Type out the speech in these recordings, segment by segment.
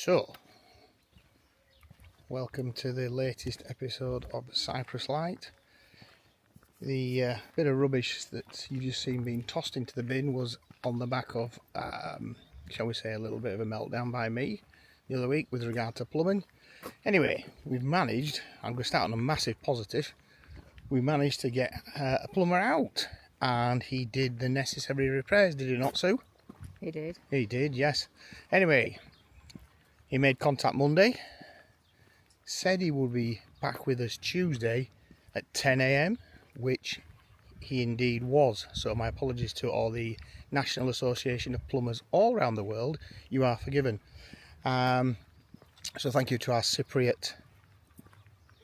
So, welcome to the latest episode of Cyprus Light. The bit of rubbish that you've just seen being tossed into the bin was on the back of, shall we say, a little bit of a meltdown by me the other week with regard to plumbing. Anyway, we've managed, I'm going to start on a massive positive, we managed to get a plumber out and he did the necessary repairs, did he not, Sue? He did. He did, yes. Anyway, he made contact Monday, said he would be back with us Tuesday at 10 AM, which he indeed was. So my apologies to all the National Association of Plumbers all around the world. You are forgiven. So thank you to our Cypriot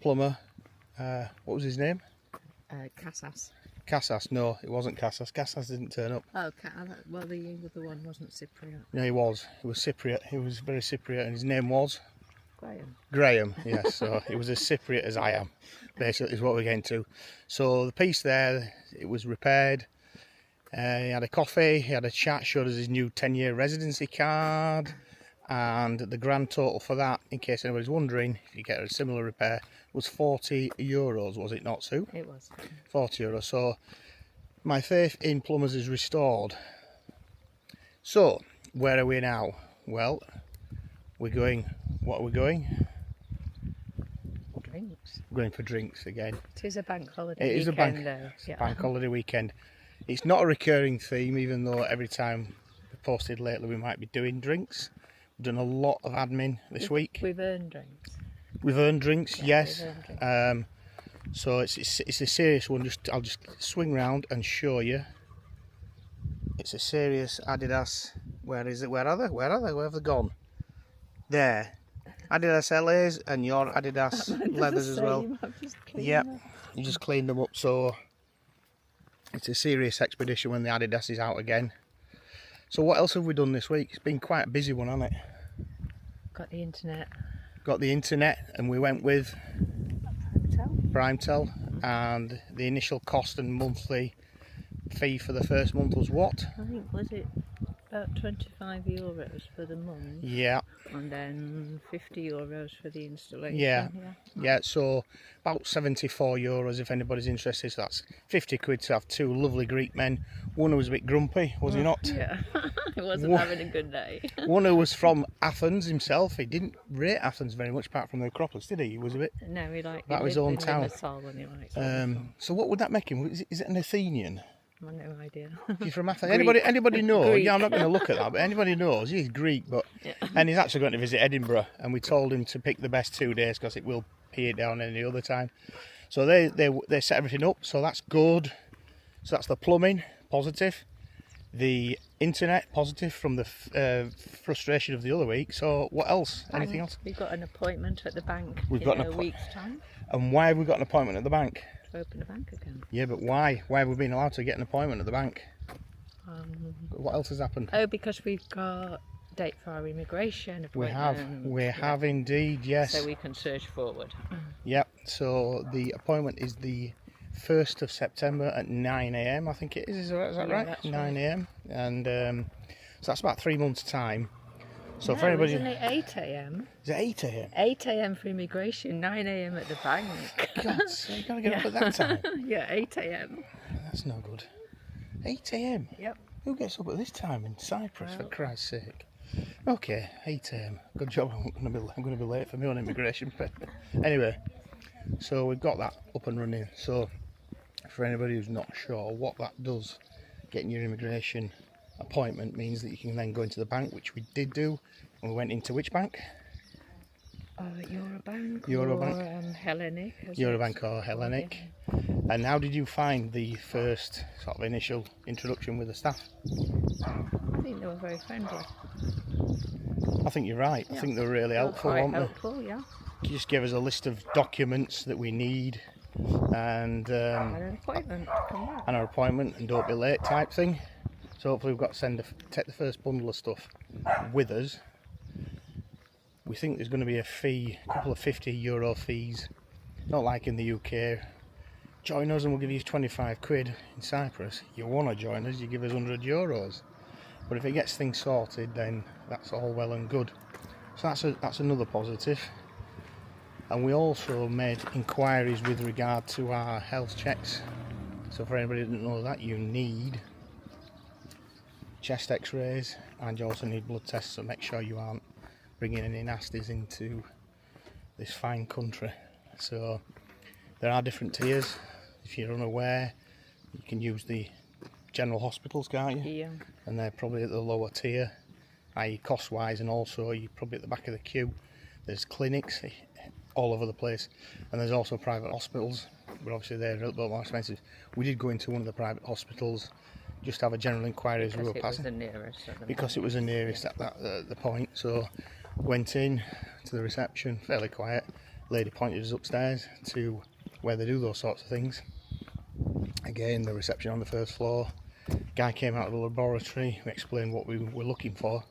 plumber. What was his name? Casas. Casas. No, it wasn't Casas. Casas didn't turn up. Oh, well, the other one wasn't Cypriot. No, he was. He was Cypriot. He was very Cypriot, and his name was Graham. Graham. Yes. So he was as Cypriot as I am. Basically, is what we're getting to. So the piece there, it was repaired. He had a coffee. He had a chat. Showed us his new 10-year residency card. And the grand total for that, in case anybody's wondering, if you get a similar repair, was €40, was it not, Sue? It was. €40. So my faith in plumbers is restored. So where are we now? Well, we're going. What are we going? Drinks. We're going for drinks again. It is a bank holiday. It is weekend, a bank holiday weekend. It's not a recurring theme, even though every time we posted lately we might be doing drinks. We've done a lot of admin this week. We've earned drinks. We've earned drinks, Yeah, yes. we've earned drinks. So it's a serious one. I'll just swing round and show you. It's a serious Adidas. Where is it? Where are they? Where have they gone? There. Adidas LAs and your Adidas leathers as well. Yep. You just cleaned them up. So it's a serious expedition when the Adidas is out again. So what else have we done this week? It's been quite a busy one, hasn't it? Got the internet. Got the internet, and we went with Primetel. Primetel, and the initial cost and monthly fee for the first month was what? I think, was it about €25 for the month? Yeah, And then €50 for the installation. yeah. So about €74 if anybody's interested. So that's 50 quid to have two lovely Greek men. One who was a bit grumpy, was he not? Yeah, he wasn't having a good day. One who was from Athens himself. He didn't rate Athens very much, apart from the Acropolis, did he? He was a bit. No, he liked That was his own town. So So what would that make him? Is it an Athenian? I've no idea. He's from Athens. Greek. Anybody know? Greek. Yeah, I'm not going to look at that, but anybody knows he's Greek, but and he's actually going to visit Edinburgh, and we told him to pick the best 2 days because it will pay it down any other time. So they set everything up, so that's good. So that's the plumbing, positive. The internet, positive from the frustration of the other week. So what else? Anything else? We've got an appointment at the bank We've in a week's time And why have we got an appointment at the bank? to open a bank account. Yeah, but why? Why have we been allowed to get an appointment at the bank? What else has happened? Oh, because we've got date for our immigration appointment. We have indeed, yes. So we can search forward. Yep, so the appointment is the 1st of September at 9 AM, I think it is. Is that Yeah, right? that's 9 AM. And so that's about 3 months' time. So No, for anybody. isn't it 8 AM? Is it 8 AM? 8 AM for immigration, 9 AM at the bank. God, so you gotta get up at that time. Yeah, 8 AM. That's no good. 8 AM? Yep. Who gets up at this time in Cyprus, for Well. Christ's sake? Okay, 8 AM. Good job. I'm going to be late for me on immigration. But anyway, so we've got that up and running. So for anybody who's not sure what that does, getting your immigration appointment means that you can then go into the bank, which we did do. And we went into which bank? Eurobank. Eurobank. Or Hellenic. Eurobank or Hellenic. And how did you find the first sort of initial introduction with the staff? I think they were very friendly. I think you're right. I think they were really They were helpful, quite weren't they? helpful, yeah. You just give us a list of documents that we need and And an appointment to come back. our appointment, and don't be late type thing. So hopefully we've got to take the first bundle of stuff with us. We think there's going to be a couple of €50 fees, not like in the UK. Join us and we'll give you 25 quid. In Cyprus, you want to join us, you give us €100. But if it gets things sorted, then that's all well and good. So that's another positive. And we also made inquiries with regard to our health checks. So for anybody who didn't know that, you need chest x-rays and you also need blood tests, so make sure you aren't bringing any nasties into this fine country. So there are different tiers. If you're unaware, you can use the general hospitals, can't you? Yeah. And they're probably at the lower tier, i.e. cost wise, and also you're probably at the back of the queue. There's clinics all over the place, and there's also private hospitals, but obviously they're a little bit more expensive. We did go into one of the private hospitals just to have a general inquiry as we were passing, because it was the nearest at the point. So went in to the reception, fairly quiet. Lady pointed us upstairs to where they do those sorts of things. Again, the reception on the first floor. Guy came out of the laboratory, we explained what we were looking for,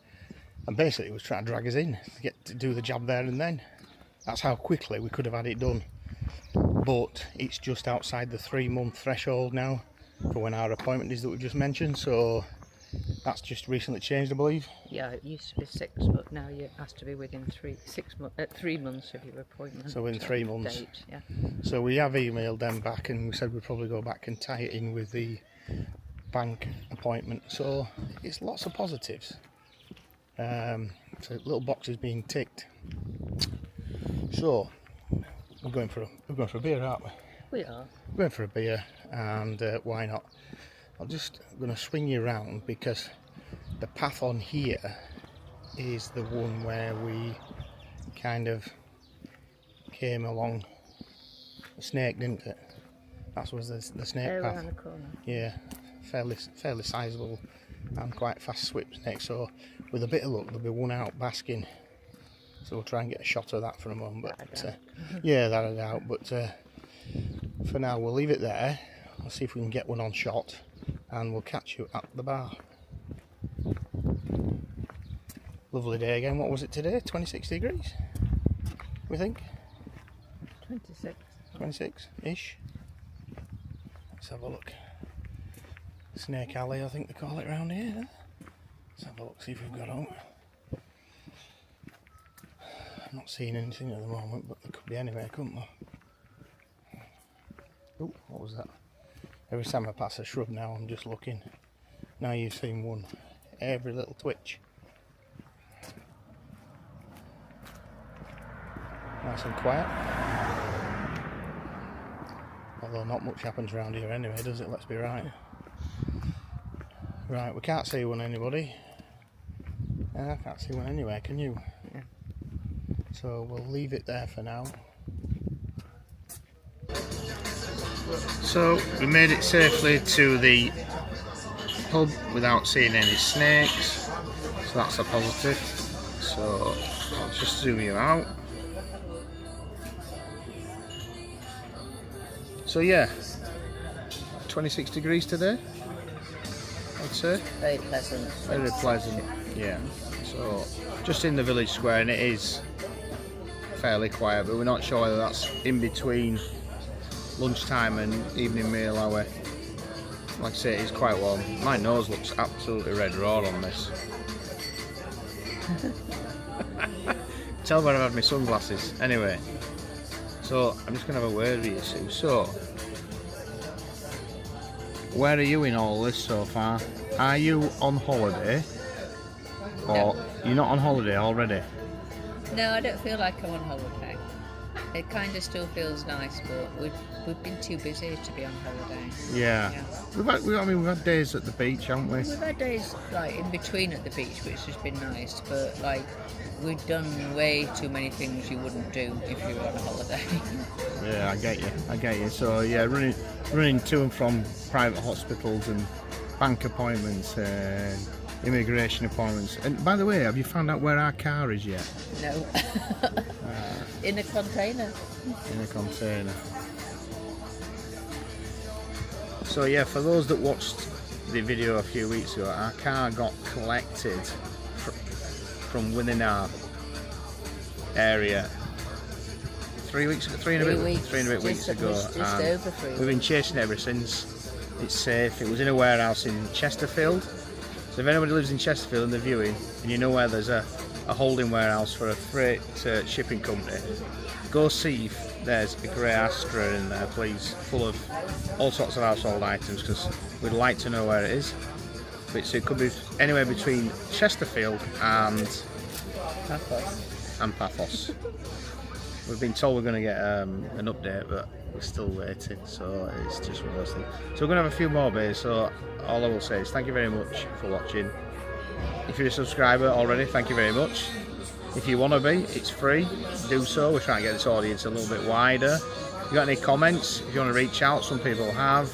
and basically was trying to drag us in to get to do the job there and then. That's how quickly we could have had it done. But it's just outside the 3-month threshold now for when our appointment is that we just mentioned, so that's just recently changed, I believe. Yeah, it used to be 6, but now it has to be within 3 months of your appointment. So in 3 months. Date, yeah. So we have emailed them back and we said we'd probably go back and tie it in with the bank appointment. So it's lots of positives. So little boxes being ticked. So we're going for a beer, aren't we? We are. We're going for a beer, and why not? I'm going to swing you around because the path on here is the one where we kind of came along the snake, didn't it? That was the snake path. Around the corner. Yeah, fairly sizable and quite fast sweep snake. So with a bit of luck, there'll be one out basking. So we'll try and get a shot of that for a moment. But yeah, that I doubt. But for now, we'll leave it there. We'll see if we can get one on shot, and we'll catch you at the bar. Lovely day again. What was it today? 26 degrees, we think? 26. 26-ish. Let's have a look. Snake Alley, I think they call it around here. Let's have a look, see if we've got on. I'm not seeing anything at the moment, but there could be anywhere, couldn't there? Oh, what was that? Every time I pass a shrub now, I'm just looking. Now you've seen one. Every little twitch. Nice and quiet. Although not much happens around here anyway, does it? Let's be right. Right, we can't see one, anybody. I can't see one anywhere, can you? Yeah. So we'll leave it there for now. So we made it safely to the pub without seeing any snakes, so that's a positive. So I'll just zoom you out. So yeah, 26 degrees today, I'd say. Very pleasant. Very pleasant, yeah. So just in the village square, and it is fairly quiet, but we're not sure whether that's in between lunchtime and evening meal hour. Like I say, it is quite warm. My nose looks absolutely red raw on this. Tell where I've had my sunglasses. Anyway, so I'm just going to have a word with you, Sue. So, where are you in all this so far? Are you on holiday? Or you're not on holiday already? No, I don't feel like I'm on holiday. It kind of still feels nice, but we've been too busy to be on holiday. Yeah. We've had days at the beach, haven't we? We've had days like in between at the beach, which has been nice, but like we've done way too many things you wouldn't do if you were on a holiday. Yeah, I get you. So yeah, running to and from private hospitals and bank appointments and immigration appointments. And by the way, have you found out where our car is yet? No. In a container. In a container. So yeah, for those that watched the video a few weeks ago, our car got collected from within our area 3 weeks ago, three and a bit weeks ago. Just over 3 weeks. We've been chasing it ever since. It's safe. It was in a warehouse in Chesterfield. So if anybody lives in Chesterfield and they're viewing, and you know where there's a a holding warehouse for a freight shipping company, go see if there's a grey Astra in there, please, full of all sorts of household items, because we'd like to know where it is. But it could be anywhere between Chesterfield and Paphos. We've been told we're going to get an update, but we're still waiting, so it's just one of those things. So we're going to have a few more bays, so all I will say is thank you very much for watching. If you're a subscriber already, thank you very much. If you want to be, it's free, do so. We're trying to get this audience a little bit wider. If you got any comments, if you want to reach out, some people have.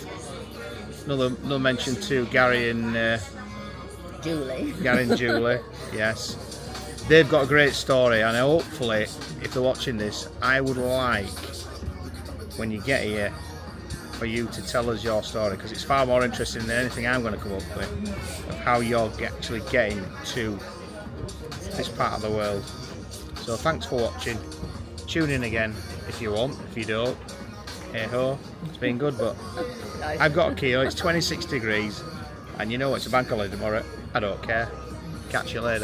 Another mention to Gary and Julie. Gary and Julie, yes. They've got a great story, and hopefully, if they're watching this, I would like, when you get here, for you to tell us your story, because it's far more interesting than anything I'm going to come up with, of how you're actually getting to this part of the world. So thanks for watching. Tune in again if you want. If you don't, hey ho, it's been good, but I've got a Kia, it's 26 degrees, and you know it's a bank holiday tomorrow. I don't care. Catch you later.